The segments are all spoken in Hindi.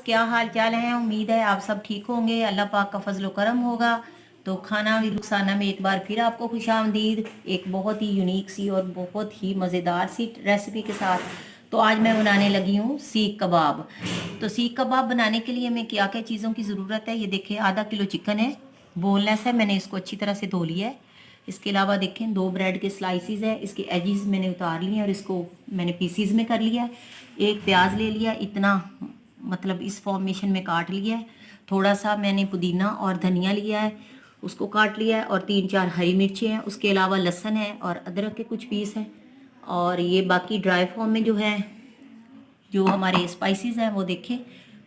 क्या हाल चाल है। उम्मीद है आप सब ठीक होंगे, अल्लाह पाक का फजलो करम होगा। तो खाना भी रुखसाना में एक बार फिर आपको खुशामदीद, एक बहुत ही यूनिक सी और बहुत ही मज़ेदार सी रेसिपी के साथ। तो आज मैं बनाने लगी हूँ सीख कबाब। तो सीख कबाब बनाने के लिए हमें क्या क्या चीज़ों की ज़रूरत है, ये देखिए आधा किलो चिकन है, बोनलेस है, मैंने इसको अच्छी तरह से धो लिया है। इसके अलावा देखें 2 ब्रेड के स्लाइसिस है, इसके एजिस मैंने उतार लिए हैं और इसको मैंने पीसीज में कर लिया है। एक प्याज ले लिया, इतना मतलब इस फॉर्मेशन में काट लिया है। थोड़ा सा मैंने पुदीना और धनिया लिया है, उसको काट लिया है, और 3-4 हरी मिर्ची हैं। उसके अलावा लहसुन है और अदरक के कुछ पीस हैं। और ये बाकी ड्राई फॉर्म में जो है, जो हमारे स्पाइसेस हैं वो देखें,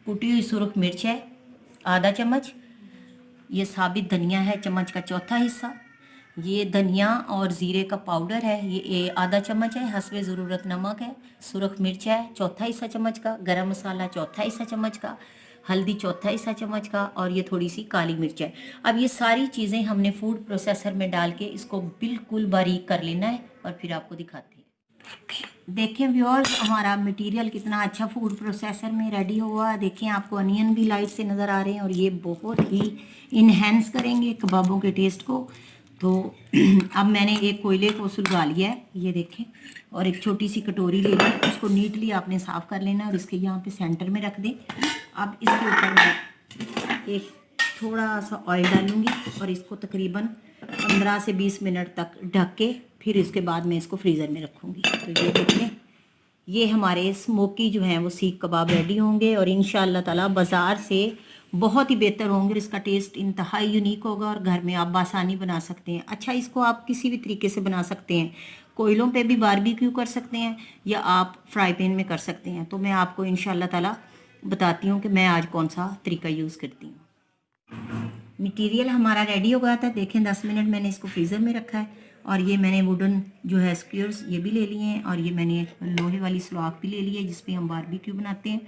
कुटी हुई सुरख मिर्च है आधा चम्मच, ये साबित धनिया है चम्मच का चौथा हिस्सा, ये धनिया और ज़ीरे का पाउडर है ये आधा चम्मच है, हस्बे ज़रूरत नमक है, सुरख मिर्च है चौथा हिस्सा चम्मच का, गरम मसाला चौथा हिस्सा चम्मच का, हल्दी चौथा हिस्सा चम्मच का, और ये थोड़ी सी काली मिर्च है। अब ये सारी चीज़ें हमने फूड प्रोसेसर में डाल के इसको बिल्कुल बारीक कर लेना है और फिर आपको दिखाते हैं। देखें व्यूअर्स, हमारा मटेरियल कितना अच्छा फूड प्रोसेसर में रेडी हुआ है। देखें आपको अनियन भी लाइट से नज़र आ रहे हैं और ये बहुत ही इन्हेंस करेंगे कबाबों के टेस्ट को। तो अब मैंने एक कोयले को सुलगा लिया है, ये देखें, और एक छोटी सी कटोरी ले ली, उसको नीटली आपने साफ़ कर लेना और इसके यहाँ पे सेंटर में रख दें। अब इसके ऊपर मैं एक थोड़ा सा ऑयल डालूँगी और इसको तकरीबन 15 से 20 मिनट तक ढक के फिर इसके बाद मैं इसको फ्रीज़र में रखूँगी। तो ये देखें, ये हमारे स्मोकी जो हैं वो सीख कबाब रेडी होंगे और इंशाअल्लाह ताला बाज़ार से बहुत ही बेहतर होंगे। इसका टेस्ट इंतहाई यूनिक होगा और घर में आप बासानी बना सकते हैं। अच्छा, इसको आप किसी भी तरीके से बना सकते हैं, कोयलों पे भी बारबेक्यू कर सकते हैं या आप फ्राई पैन में कर सकते हैं। तो मैं आपको इंशाअल्लाह ताला बताती हूँ कि मैं आज कौन सा तरीका यूज़ करती हूँ। मटेरियल हमारा रेडी हो गया था, देखें 10 मिनट मैंने इसको फ्रीज़र में रखा है। और ये मैंने वुडन जो है स्क्वेयर्स ये भी ले लिए हैं और ये मैंने लोहे वाली स्लॉक भी ले ली है जिस पे हम बारबेक्यू बनाते हैं।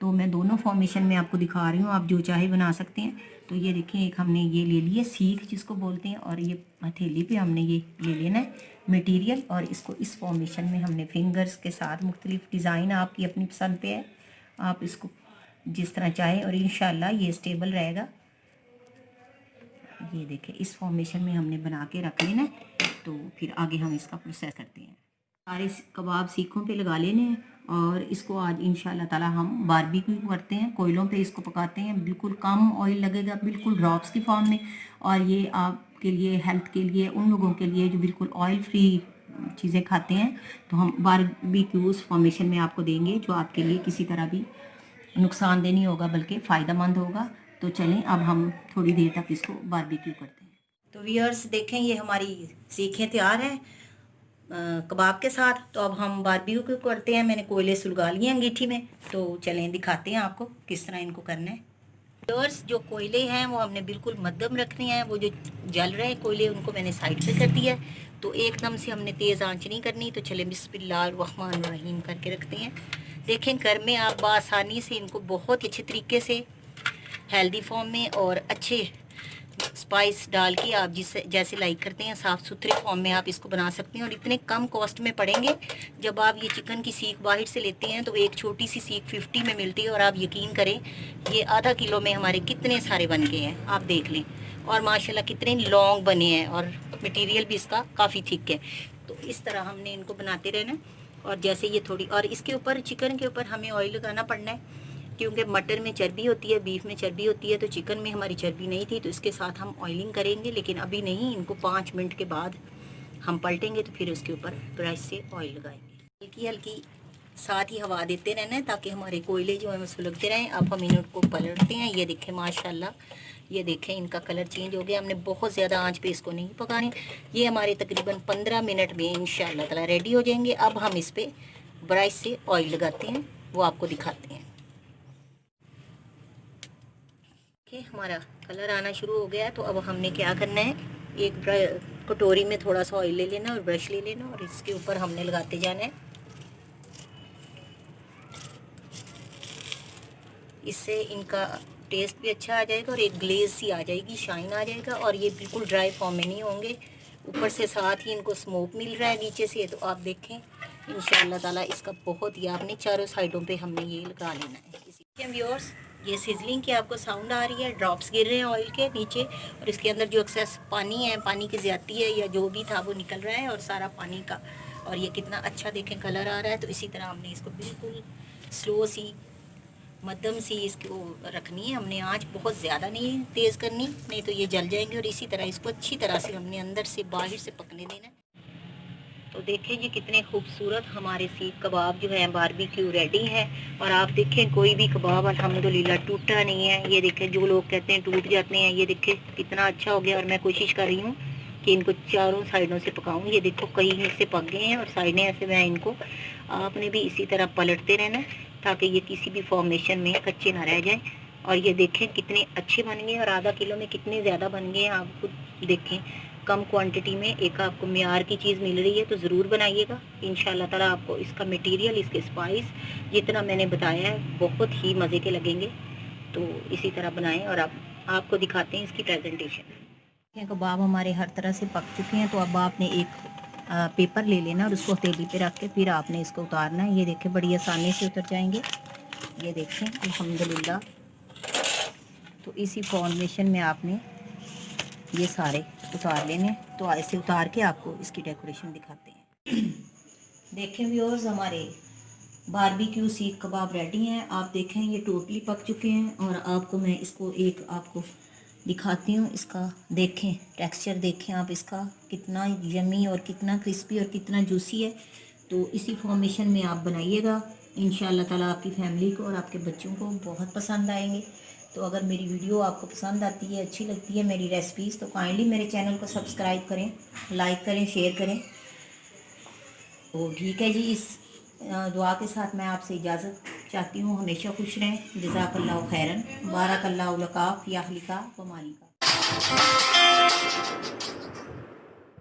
तो मैं दोनों फॉर्मेशन में आपको दिखा रही हूँ, आप जो चाहे बना सकते हैं। तो ये देखें, एक हमने ये ले लिया सीख जिसको बोलते हैं, और ये हथेली पे हमने ये ले लेना है मटेरियल, और इसको इस फॉर्मेशन में हमने फिंगर्स के साथ, मुख्तलिफ डिज़ाइन आपकी अपनी पसंद पे है, आप इसको जिस तरह चाहें, और इंशाल्लाह ये स्टेबल रहेगा। ये देखें, इस फॉर्मेशन में हमने बना के रख लेना है। तो फिर आगे हम इसका प्रोसेस करते हैं। सारे कबाब सीखों पे लगा लेने हैं और इसको आज इंशाल्लाह ताला हम बारबेक्यू करते हैं, कोयलों पे इसको पकाते हैं। बिल्कुल कम ऑयल लगेगा, बिल्कुल ड्रॉप्स की फॉर्म में। और ये आपके लिए, हेल्थ के लिए, उन लोगों के लिए जो बिल्कुल ऑयल फ्री चीज़ें खाते हैं, तो हम बारबेक्यू उस फॉर्मेशन में आपको देंगे जो आपके लिए किसी तरह भी नुकसानदेह नहीं होगा बल्कि फ़ायदेमंद होगा। तो चलें अब हम थोड़ी देर तक इसको बारबेक्यू करते हैं। तो व्यूअर्स देखें, ये हमारी सीखें तैयार हैं कबाब के साथ। तो अब हम बारबेक्यू करते हैं। मैंने कोयले सुलगा लिए हैं अंगीठी में, तो चलें दिखाते हैं आपको किस तरह इनको करना है। व्यूअर्स, जो कोयले हैं वो हमने बिल्कुल मध्यम रखने हैं। वो जो जल रहे हैं कोयले उनको मैंने साइड पे कर दिया है। तो एकदम से हमने तेज़ आंच नहीं करनी। तो चलें बिस्मिल्लाहिर्रहमानिर्रहीम करके रखते हैं। देखें, घर में आप आसानी से इनको बहुत अच्छे तरीके से हेल्दी फॉर्म में और अच्छे स्पाइस डाल के आप जैसे लाइक करते हैं साफ़ सुथरे फॉर्म में आप इसको बना सकते हैं और इतने कम कॉस्ट में पड़ेंगे। जब आप ये चिकन की सीख बाहर से लेते हैं तो एक छोटी सी सीख 50 में मिलती है, और आप यकीन करें ये आधा किलो में हमारे कितने सारे बन गए हैं, आप देख लें। और माशाल्लाह कितने लॉन्ग बने हैं और मटीरियल भी इसका काफ़ी थिक है। तो इस तरह हमने इनको बनाते रहना। और जैसे ये थोड़ी, और इसके ऊपर, चिकन के ऊपर हमें ऑयल लगाना पड़ना है, क्योंकि मटन में चर्बी होती है, बीफ में चर्बी होती है। तो चिकन में हमारी चर्बी नहीं थी, तो इसके साथ हम ऑयलिंग करेंगे, लेकिन अभी नहीं। इनको 5 मिनट के बाद हम पलटेंगे तो फिर उसके ऊपर ब्रश से ऑयल लगाएंगे। हल्की हल्की साथ ही हवा देते रहना है ताकि हमारे कोयले जो है वो सुलगते रहें। अब हम इनको पलटते हैं। ये देखें माशाल्लाह, ये देखें इनका कलर चेंज हो गया। हमने बहुत ज़्यादा आंच पे इसको नहीं पकाने। ये हमारे तकरीबन 15 मिनट में इंशाअल्लाह ताला रेडी हो जाएंगे। अब हम इस पर ब्रश से ऑयल लगाते हैं, वो आपको दिखाते हैं। हमारा कलर आना शुरू हो गया। तो अब हमने क्या करना है, एक कटोरी में थोड़ा सा ऑयल ले लेना और ब्रश ले लेना और इसके ऊपर हमने लगाते जाना है। इससे इनका टेस्ट भी अच्छा आ जाएगा और एक ग्लेज सी आ जाएगी, शाइन आ जाएगा, और ये बिल्कुल ड्राई फॉर्म में नहीं होंगे। ऊपर से साथ ही इनको स्मोक मिल रहा है नीचे से। तो आप देखें इंशाअल्लाह ताला इसका बहुत ही, आपने चारों साइडों पे हमने ये लगा लेना है। व्यूअर्स, ये सिजलिंग की आपको साउंड आ रही है, ड्रॉप्स गिर रहे हैं ऑयल के नीचे, और इसके अंदर जो एक्सेस पानी है, पानी की ज़्यादती है या जो भी था वो निकल रहा है, और सारा पानी का। और ये कितना अच्छा देखें कलर आ रहा है। तो इसी तरह हमने इसको बिल्कुल स्लो सी, मध्यम सी इसको रखनी है। हमने आँच बहुत ज़्यादा नहीं तेज़ करनी, नहीं तो ये जल जाएंगे। और इसी तरह इसको अच्छी तरह से हमने अंदर से बाहर से पकने देना है। तो देखें जी कितने खूबसूरत हमारे सीख कबाब जो है बारबेक्यू रेडी है। और आप देखें कोई भी कबाब अल्हम्दुलिल्लाह टूटा नहीं है। ये देखें, जो लोग कहते हैं टूट जाते हैं, ये देखें कितना अच्छा हो गया। और मैं कोशिश कर रही हूँ कि इनको चारों साइडों से पकाऊँ। ये देखो कई से पक गए हैं और साइडें ऐसे मैं इनको, आपने भी इसी तरह पलटते रहना ताकि ये किसी भी फॉर्मेशन में कच्चे ना रह जाए। और ये देखें कितने अच्छे बन गए, और आधा किलो में कितने ज़्यादा बन गए हैं। आप खुद देखें, कम क्वांटिटी में एक आपको मियार की चीज़ मिल रही है, तो ज़रूर बनाइएगा। इंशाल्लाह ताला आपको इसका मटेरियल, इसके स्पाइस जितना मैंने बताया है बहुत ही मज़े के लगेंगे। तो इसी तरह बनाएं। और आपको दिखाते हैं इसकी प्रेजेंटेशन। कबाब हमारे हर तरह से पक चुके हैं। तो अब आपने एक पेपर ले लेना और उसको हथेली पे रख के फिर आपने इसको उतारना है। ये देखें बड़ी आसानी से उतर जाएंगे। ये देखें अल्हम्दुलिल्लाह। तो इसी फॉर्मेशन में आपने ये सारे उतार लेने। तो ऐसे उतार के आपको इसकी डेकोरेशन दिखाते हैं। देखें व्यूअर्स, हमारे बारबेक्यू सीख कबाब रेडी हैं। आप देखें ये टोटली पक चुके हैं। और आपको मैं इसको एक आपको दिखाती हूँ। इसका देखें टेक्सचर, देखें आप इसका कितना यमी और कितना क्रिस्पी और कितना जूसी है। तो इसी फॉर्मेशन में आप बनाइएगा, इंशाल्लाह ताला आपकी फैमिली को और आपके बच्चों को बहुत पसंद आएंगे। तो अगर मेरी वीडियो आपको पसंद आती है, अच्छी लगती है मेरी रेसिपीज़, तो काइंडली मेरे चैनल को सब्सक्राइब करें, लाइक करें, शेयर करें। तो ठीक है जी, इस दुआ के साथ मैं आपसे इजाज़त चाहती हूँ। हमेशा खुश रहें। जज़ाकल्लाहु खैरन, बारकल्लाहु लका फ़ी अहलिका व मालिका।